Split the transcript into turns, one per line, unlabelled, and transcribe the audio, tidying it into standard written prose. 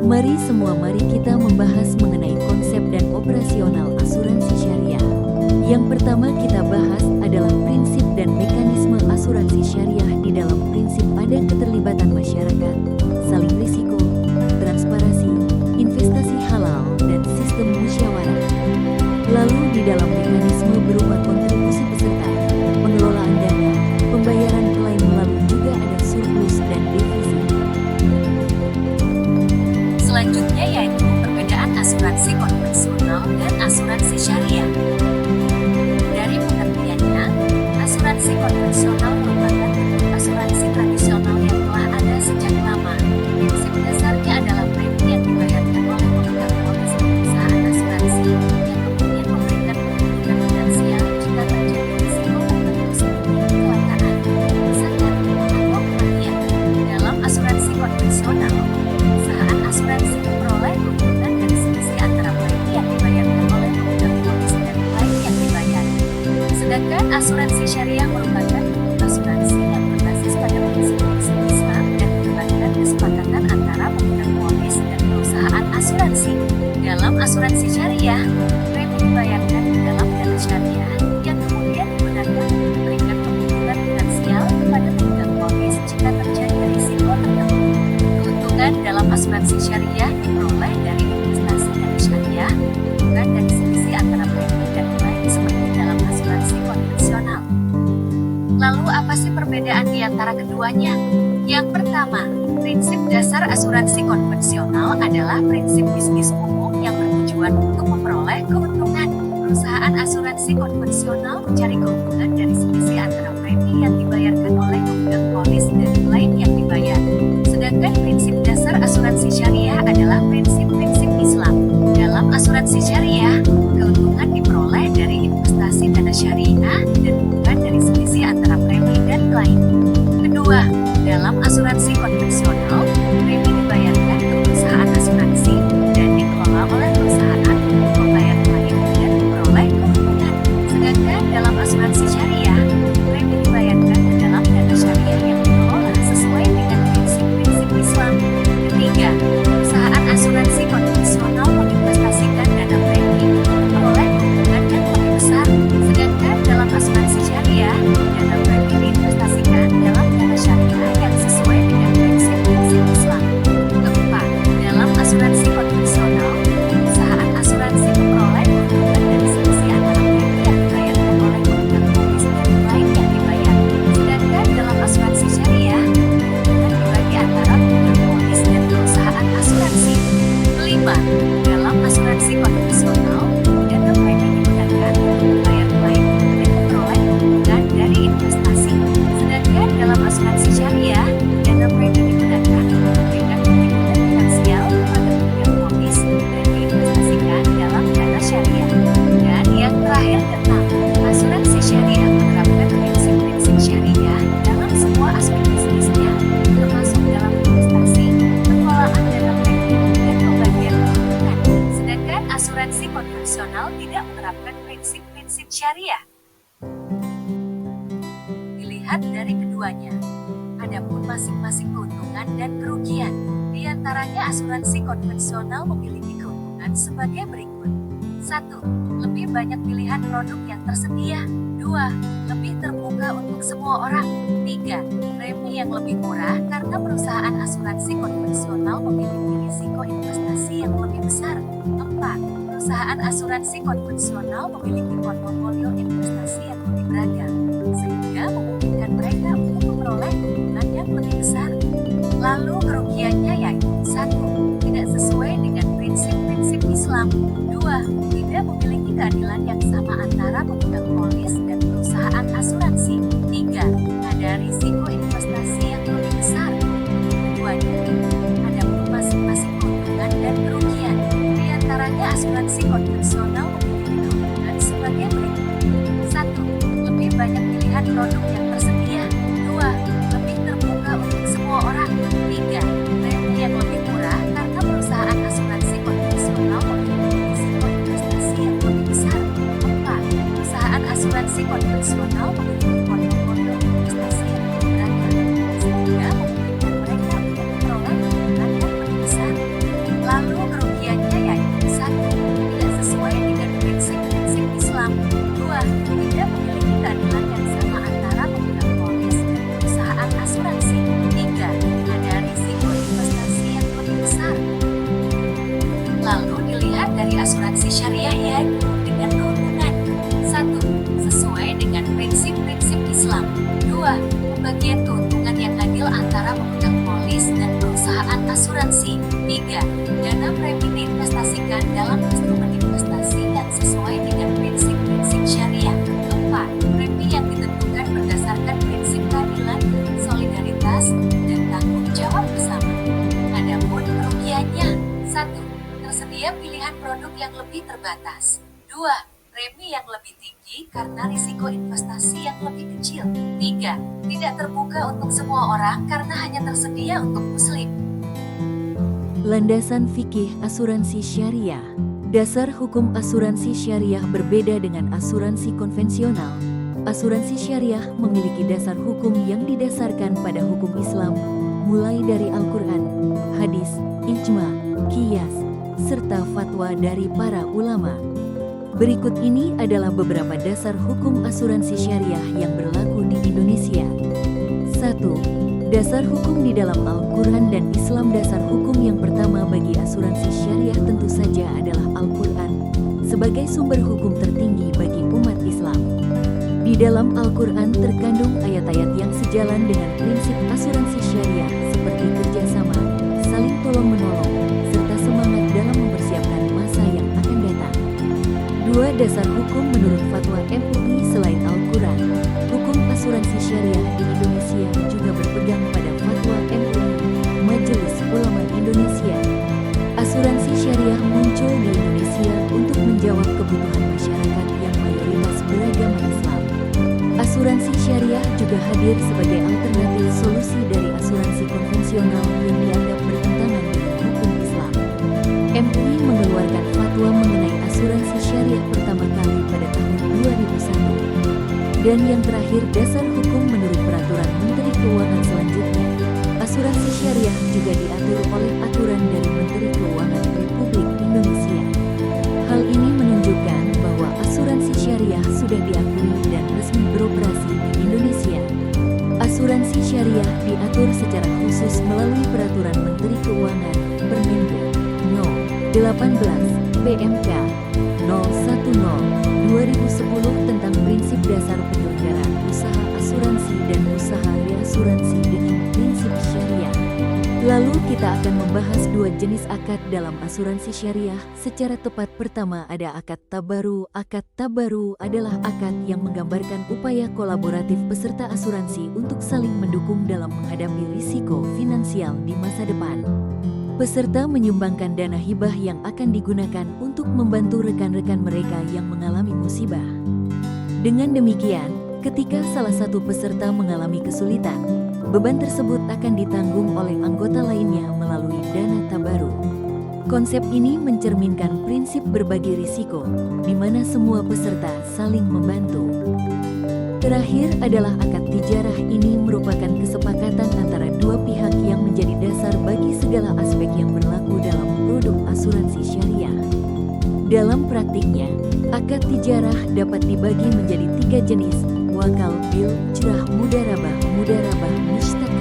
Mari kita membahas mengenai konsep dan operasional asuransi syariah. Yang pertama kita bahas adalah prinsip dan mekanisme asuransi syariah. Di dalam prinsip ada keterlibatan masyarakat, saling risiko, transparansi, investasi halal, dan sistem musyawarah. Lalu di dalam mekanisme berupa kontribusi peserta, pengelolaan dana, pembayaran klaim, lalu juga ada surplus dan defisit.
Selanjutnya yaitu perbedaan asuransi konvensional dan asuransi syariah. Dari pengertiannya, asuransi konvensional merupakan bentuk asuransi tradisional yang telah ada sejak lama. Prinsip dasarnya adalah premi yang dibayarkan oleh pemegang polis perusahaan asuransi yang kemudian memberikan perlindungan finansial jika terjadi risiko tertentu seperti kecelakaan, kerusakan, atau kematian. Dalam asuransi konvensional, perusahaan asuransi memperoleh keuntungan dari selisih antara premi yang dibayarkan oleh pemegang polis dan klaim yang dibayar. Sedangkan asuransi syariah merupakan bentuk asuransi yang berbasis pada prinsip-prinsip Islam dan melibatkan kesepakatan antara pemegang polis dan perusahaan asuransi. Dalam asuransi syariah, premi dibayarkan di dalam dana syariah yang kemudian digunakan untuk memberikan perlindungan finansial kepada pemegang polis jika terjadi risiko tertentu. Keuntungan dalam asuransi syariah diperoleh dari investasi dana syariah, bukan dari selisih antara premi dan klaim seperti dalam asuransi konvensional. Lalu apa sih perbedaan di antara keduanya? Yang pertama, prinsip dasar asuransi konvensional adalah prinsip bisnis umum yang bertujuan untuk memperoleh keuntungan. Perusahaan asuransi konvensional mencari keuntungan dari selisih antara premi yang dibayarkan oleh pemegang polis dan klaim yang dibayar. Sedangkan prinsip dasar asuransi syariah adalah prinsip-prinsip Islam. Dalam asuransi syariah, keuntungan diperoleh dari investasi dana syariah dan bukan dari selisih antara premi dan klaim. Kedua, dalam asuransi konvensional, premi dibayarkan ke perusahaan asuransi dan dikelola oleh perusahaan untuk membayar klaim dan memperoleh keuntungan. Sedangkan dalam asuransi syariah, premi dibayarkan ke dalam dana syariah yang dikelola sesuai dengan prinsip-prinsip Islam. Ketiga, perusahaan asuransi konvensional menginvestasikan dana premi untuk memperoleh keuntungan yang lebih besar. Sedangkan dalam asuransi syariah, dana premi diinvestasikan dalam dana syariah yang sesuai dengan prinsip-prinsip Islam. Keempat, dalam asuransi konvensional, perusahaan asuransi memperoleh keuntungan dari selisih antara premi yang dibayarkan oleh pemegang polis dan klaim yang dibayar. Sedangkan dalam asuransi syariah, keuntungan dibagi antara pemegang polis dan perusahaan asuransi. Kelima, dalam asuransi konvensional, dana premi digunakan untuk membayar klaim dan memperoleh keuntungan dari investasi. Sedangkan dalam asuransi syariah, dana premi digunakan untuk memberikan perlindungan finansial kepada pemegang polis dan diinvestasikan dalam dana syariah. Dan yang terakhir keenam, asuransi syariah menerapkan prinsip-prinsip syariah dalam semua aspek bisnisnya, termasuk dalam investasi, pengelolaan dana premi, dan pembagian keuntungan. Sedangkan asuransi konvensional tidak menerapkan prinsip-prinsip syariah. Dilihat dari keduanya, adapun masing-masing keuntungan dan kerugian. Di antaranya asuransi konvensional memiliki keuntungan sebagai berikut. 1. Lebih banyak pilihan produk yang tersedia. 2. Lebih terbuka untuk semua orang. 3. Premi yang lebih murah karena perusahaan asuransi konvensional memiliki risiko investasi yang lebih besar. 4. Perusahaan asuransi konvensional memiliki portofolio investasi yang lebih beragam, sehingga memungkinkan mereka untuk memperoleh keuntungan yang lebih besar. Lalu kerugiannya yaitu 1. Tidak sesuai dengan prinsip-prinsip Islam. 2. Tidak memiliki keadilan yang sama antara pemegang polis dan perusahaan asuransi. 3. Ada risiko investasi yang lebih besar. Keduanya, adapun masing-masing keuntungan dan kerugian. Di antaranya asuransi konvensional memiliki keuntungan sebagai berikut. 1. Lebih banyak pilihan produk yang tersedia. 2. Lebih terbuka untuk semua orang. 3. Premi yang lebih murah karena perusahaan asuransi konvensional memiliki risiko investasi yang lebih besar. 4. Perusahaan asuransi konvensional memiliki portofolio investasi yang lebih beragam, sehingga memungkinkan mereka untuk memperoleh keuntungan yang lebih besar. asuransi syariah yaitu dengan keuntungan. 1. Sesuai dengan prinsip-prinsip Islam. 2. Pembagian keuntungan yang adil antara pemegang polis dan perusahaan asuransi. 3. Dana premi diinvestasikan dalam instrumen investasi yang sesuai dengan prinsip-prinsip syariah. 4. Premi yang ditentukan berdasarkan prinsip keadilan, solidaritas, dan tanggung jawab bersama. Adapun kerugiannya: 1. Tersedia pilihan produk yang lebih terbatas. 2. Premi yang lebih tinggi karena risiko investasi yang lebih kecil. 3. Tidak terbuka untuk semua orang karena hanya tersedia untuk muslim.
Landasan fikih asuransi syariah. Dasar hukum asuransi syariah berbeda dengan asuransi konvensional. Asuransi syariah memiliki dasar hukum yang didasarkan pada hukum Islam, mulai dari Al-Quran, hadis, ijma, qiyas, serta fatwa dari para ulama. Berikut ini adalah beberapa dasar hukum asuransi syariah yang berlaku di Indonesia. 1. Dasar hukum di dalam Al-Quran dan Islam. Dasar hukum yang pertama bagi asuransi syariah tentu saja adalah Al-Quran, sebagai sumber hukum tertinggi bagi umat Islam. Di dalam Al-Quran terkandung ayat-ayat yang sejalan dengan prinsip asuransi syariah seperti kerjasama, saling tolong-menolong, serta semangat dalam mempersiapkan masa yang akan datang. 2. Dasar hukum menurut fatwa MUI. Selain Al-Quran, hukum asuransi syariah di Indonesia juga berpegang pada fatwa MUI, Majelis Ulama Indonesia. Asuransi syariah muncul di Indonesia untuk menjawab kebutuhan masyarakat yang mayoritas beragama Islam. Asuransi syariah juga hadir sebagai alternatif solusi dari asuransi konvensional yang dianggap bertentangan dengan hukum Islam. MUI mengeluarkan fatwa mengenai asuransi syariah pertama kali pada tahun 2001. Dan yang terakhir, dasar hukum menurut peraturan Menteri Keuangan selanjutnya. Asuransi syariah juga diatur oleh aturan dari Menteri Keuangan Republik Indonesia. Hal ini menunjukkan bahwa asuransi syariah sudah diakui dan resmi beroperasi di Indonesia. Asuransi syariah diatur secara khusus melalui peraturan Menteri Keuangan Permendagri No. 18 PMK 010/2010 tentang prinsip dasar penyelenggaraan usaha asuransi dan usaha reasuransi dengan prinsip syariah. Lalu kita akan membahas dua jenis akad dalam asuransi syariah. Secara tepat, pertama ada akad tabaru. Akad tabaru adalah akad yang menggambarkan upaya kolaboratif peserta asuransi untuk saling mendukung dalam menghadapi risiko finansial di masa depan. Peserta menyumbangkan dana hibah yang akan digunakan untuk membantu rekan-rekan mereka yang mengalami musibah. Dengan demikian, ketika salah satu peserta mengalami kesulitan, beban tersebut akan ditanggung oleh anggota lainnya melalui dana tabaru. Konsep ini mencerminkan prinsip berbagi risiko, di mana semua peserta saling membantu. Terakhir adalah akad tijarah. Ini merupakan kesepakatan antara dua pihak yang menjadi dasar bagi segala aspek yang berlaku dalam produk asuransi syariah. Dalam praktiknya, akad tijarah dapat dibagi menjadi 3 jenis: wakal, bil, ujrah, mudarabah, mushtaq.